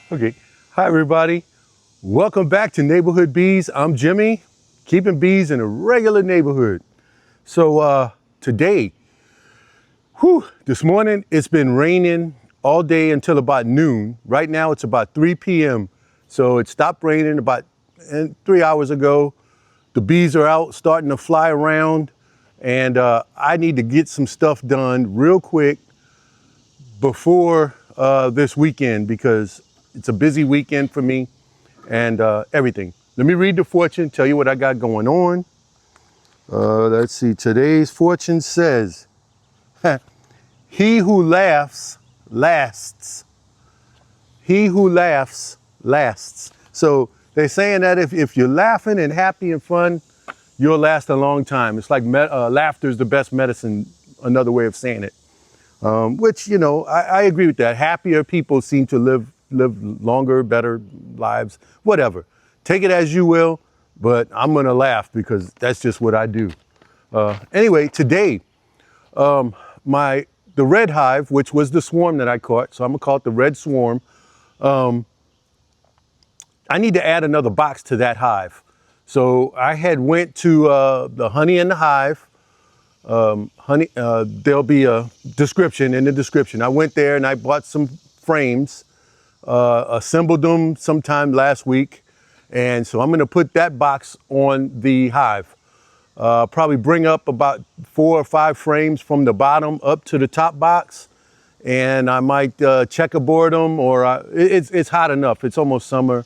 Okay. Hi, everybody. Welcome back to Neighborhood Bees. I'm Jimmy, keeping bees in a regular neighborhood. So today, this morning, it's been raining all day until about noon. Right now, it's about 3 p.m. So it stopped raining about 3 hours ago. The bees are out starting to fly around, and I need to get some stuff done real quick before this weekend because it's a busy weekend for me and everything. Let me read the fortune, tell you what I got going on. Let's see, today's fortune says, he who laughs lasts. He who laughs lasts. So they're saying that if you're laughing and happy and fun, you'll last a long time. It's like laughter is the best medicine, another way of saying it. Which, you know, I agree with that. Happier people seem to live longer, better lives, whatever. Take it as you will, but I'm gonna laugh because that's just what I do. Anyway, today, the red hive, which was the swarm that I caught, so I'm gonna call it the red swarm. I need to add another box to that hive. So I had went to the Honey in the Hive. There'll be a description in the description. I went there and I bought some frames, assembled them sometime last week. And so I'm gonna put that box on the hive. Probably bring up about 4 or 5 frames from the bottom up to the top box. And I might checkerboard them, or it's hot enough. It's almost summer.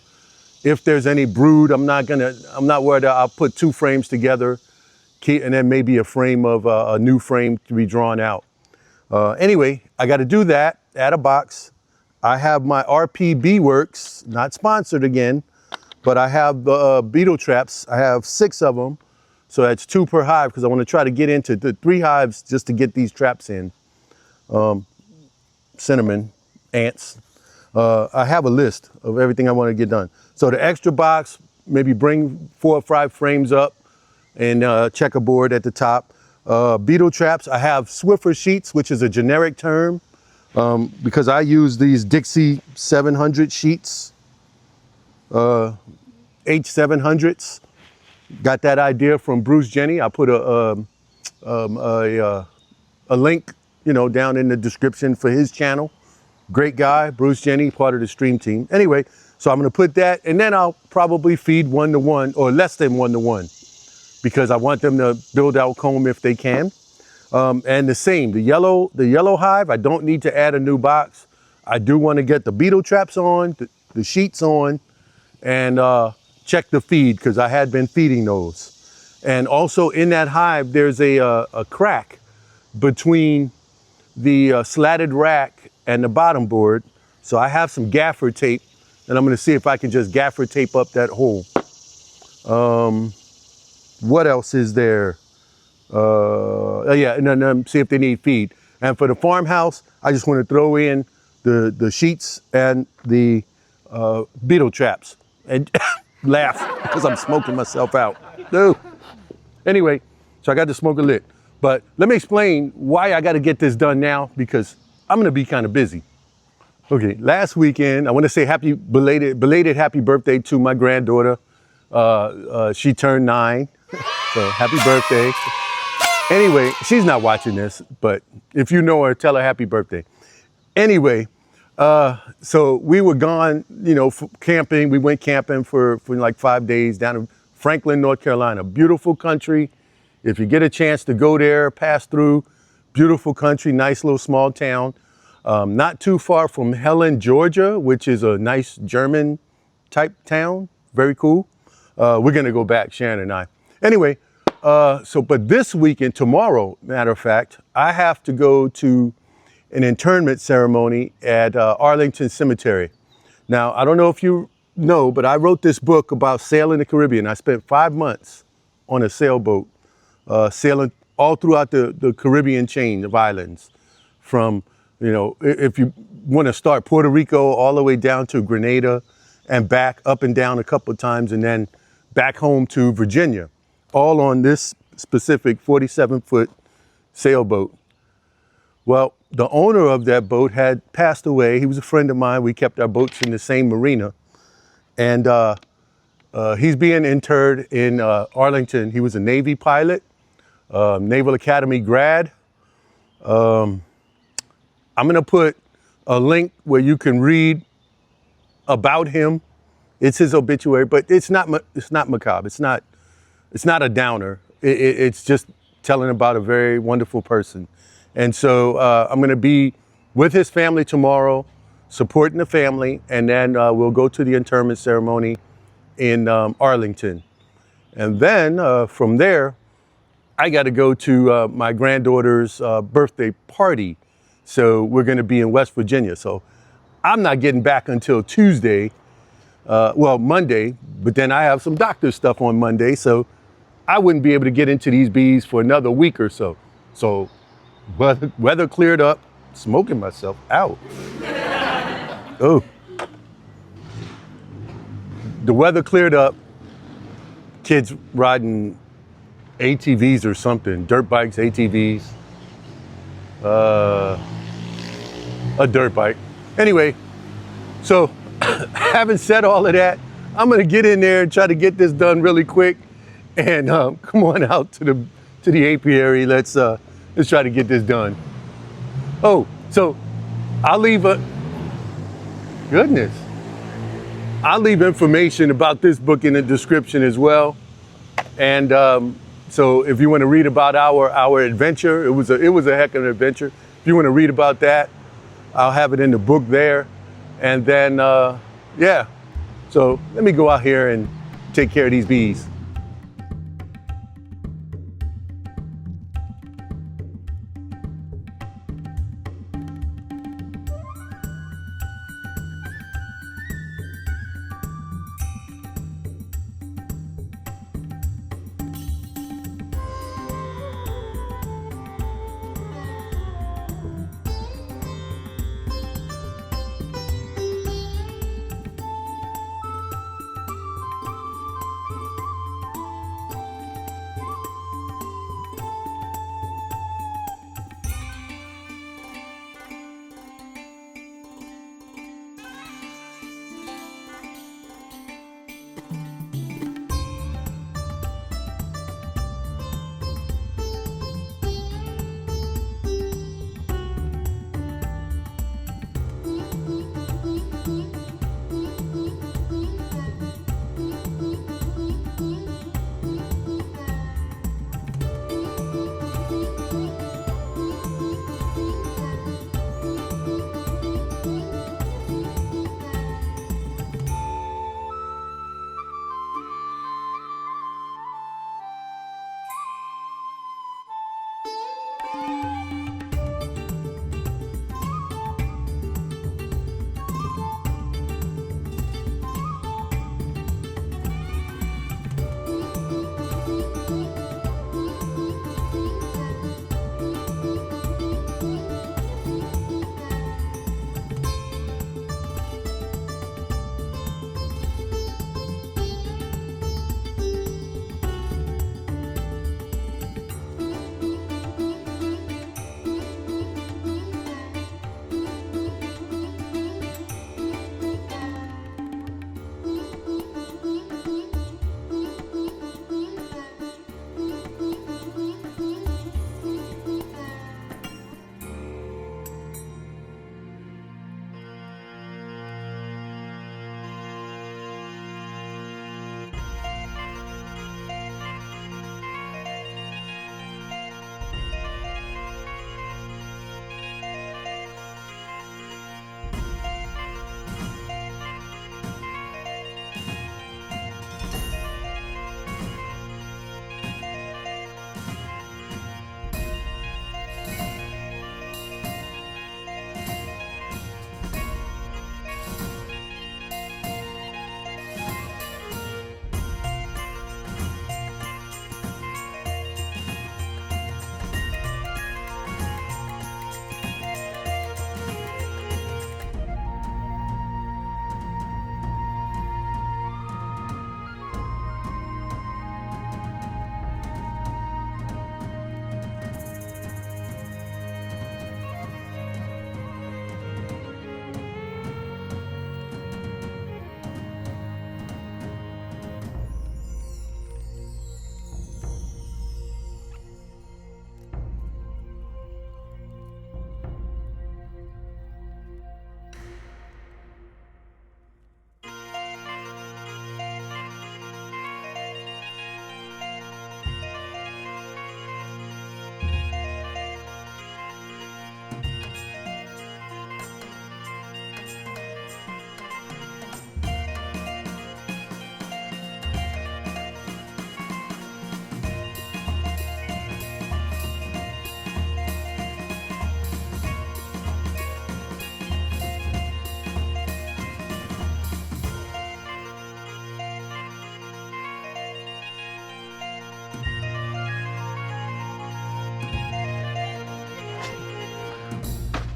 If there's any brood, I'm not worried. I'll put 2 frames together, and then maybe a frame of a new frame to be drawn out. Anyway, I got to do that, add a box. I have my RP Beeworks, not sponsored again, but I have the beetle traps. I have 6 of them. So that's 2 per hive because I want to try to get into the 3 hives just to get these traps in. Cinnamon, ants. I have a list of everything I want to get done. So the extra box, maybe bring 4 or 5 frames up and checkerboard at the top. Beetle traps, I have Swiffer sheets, which is a generic term because I use these Dixie 700 sheets, H700s. Got that idea from Bruce Jenne. I put a link, you know, down in the description for his channel. Great guy, Bruce Jenne, part of the stream team. Anyway, so I'm gonna put that, and then I'll probably feed 1-to-1 or less than 1-to-1 because I want them to build out comb if they can. And the same, the yellow hive, I don't need to add a new box. I do want to get the beetle traps on, the sheets on, and check the feed because I had been feeding those. And also in that hive, there's a crack between the slatted rack and the bottom board. So I have some gaffer tape, and I'm gonna see if I can just gaffer tape up that hole. What else is there? Yeah, and then see if they need feed. And for the farmhouse, I just want to throw in the sheets and the beetle traps and laugh because I'm smoking myself out. No. Anyway, so I got the smoker lit. But let me explain why I got to get this done now because I'm going to be kind of busy. Okay, last weekend, I want to say belated happy birthday to my granddaughter. She turned 9, so happy birthday. Anyway, she's not watching this, but if you know her, tell her happy birthday. Anyway, so we were gone, you know, camping. We went camping for like 5 days down in Franklin, North Carolina. Beautiful country. If you get a chance to go there, pass through, beautiful country, nice little small town. Not too far from Helen, Georgia, which is a nice German type town. Very cool. We're gonna go back, Sharon and I. Anyway, but this weekend, tomorrow, matter of fact, I have to go to an internment ceremony at Arlington Cemetery. Now, I don't know if you know, but I wrote this book about sailing the Caribbean. I spent 5 months on a sailboat, sailing all throughout the Caribbean chain of islands. From, you know, if you want to start Puerto Rico all the way down to Grenada and back up and down a couple of times and then back home to Virginia, all on this specific 47-foot sailboat. Well, the owner of that boat had passed away. He was a friend of mine. We kept our boats in the same marina. And he's being interred in Arlington. He was a Navy pilot, Naval Academy grad. I'm going to put a link where you can read about him. It's his obituary, but it's not macabre. It's not a downer. It's just telling about a very wonderful person. And so I'm going to be with his family tomorrow, supporting the family, and then we'll go to the interment ceremony in Arlington. And then from there, I got to go to my granddaughter's birthday party. So we're going to be in West Virginia. So I'm not getting back until Tuesday, well, Monday, but then I have some doctor stuff on Monday. So I wouldn't be able to get into these bees for another week or so. So weather cleared up, smoking myself out. Oh. The weather cleared up, kids riding ATVs or something, dirt bikes, ATVs, a dirt bike. Anyway, so having said all of that, I'm gonna get in there and try to get this done really quick, and come on out to the apiary. Let's try to get this done. Oh, so I'll leave I'll leave information about this book in the description as well. And so if you want to read about our adventure, it was a heck of an adventure. If you want to read about that, I'll have it in the book there. And then, yeah. So let me go out here and take care of these bees.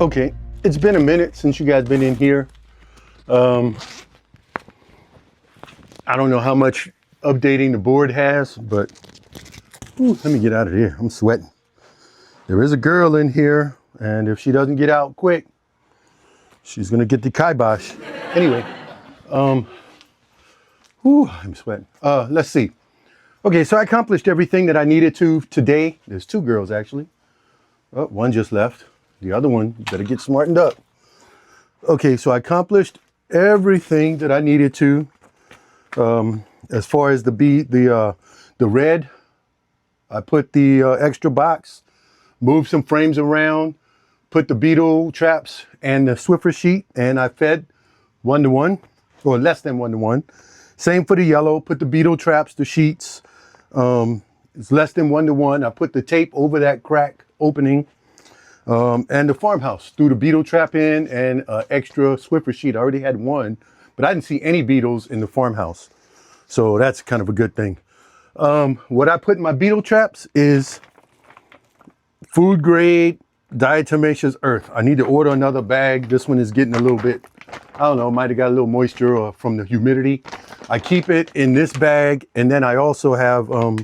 Okay, it's been a minute since you guys been in here. I don't know how much updating the board has, but let me get out of here. I'm sweating. There is a girl in here, and if she doesn't get out quick, she's gonna get the kibosh. Anyway, I'm sweating. Let's see. Okay, so I accomplished everything that I needed to today. There's two girls actually. Oh, one just left. The other one better get smartened up. Okay, so I accomplished everything that I needed to. As far as the red, I put the extra box, moved some frames around, put the Beetle traps and the Swiffer sheet, and I fed 1-to-1 or less than 1-to-1. Same for the yellow, put the Beetle traps, the sheets. It's less than 1-to-1. I put the tape over that crack opening. And the farmhouse, threw the Beetle trap in and extra Swiffer sheet. I already had one, but I didn't see any beetles in the farmhouse. So that's kind of a good thing. What I put in my Beetle traps is food grade diatomaceous earth. I need to order another bag. This one is getting a little bit, I don't know, might have got a little moisture or from the humidity. I keep it in this bag, and then I also have, oh,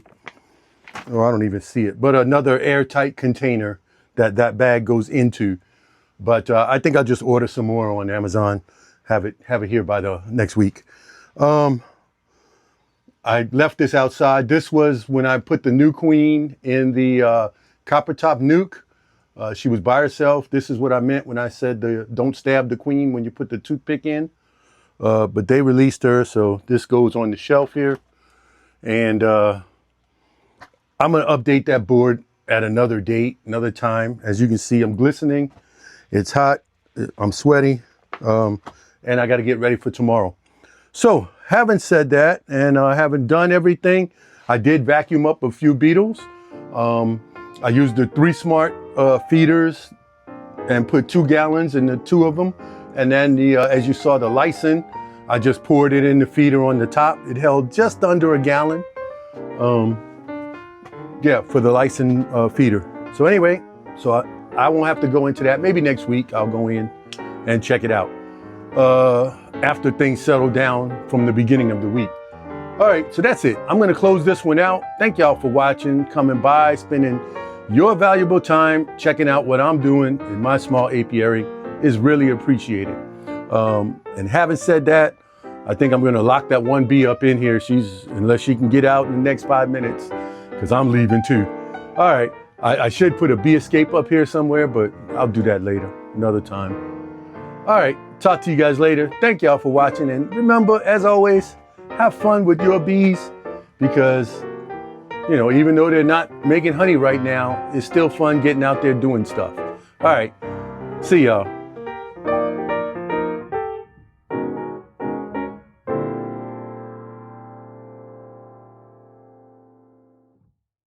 I don't even see it, but another airtight container that bag goes into. But I think I'll just order some more on Amazon, have it here by the next week. I left this outside. This was when I put the new queen in the copper top nuke. She was by herself. This is what I meant when I said don't stab the queen when you put the toothpick in. But they released her, so this goes on the shelf here. And I'm gonna update that board at another date, another time. As you can see, I'm glistening. It's hot, I'm sweaty, and I gotta get ready for tomorrow. So, having said that, and having done everything, I did vacuum up a few beetles. I used the 3 Smart feeders and put 2 gallons in the 2 of them. And then as you saw the Lyson, I just poured it in the feeder on the top. It held just under a gallon. Yeah, for the Lyson feeder. So anyway, so I won't have to go into that. Maybe next week I'll go in and check it out after things settle down from the beginning of the week. All right, so that's it. I'm gonna close this one out. Thank y'all for watching, coming by, spending your valuable time checking out what I'm doing in my small apiary is really appreciated. And having said that, I think I'm gonna lock that one bee up in here. Unless she can get out in the next 5 minutes, because I'm leaving too. All right, I should put a bee escape up here somewhere, but I'll do that later, another time. All right, talk to you guys later. Thank y'all for watching. And remember, as always, have fun with your bees, because, you know, even though they're not making honey right now, it's still fun getting out there doing stuff. All right, see y'all.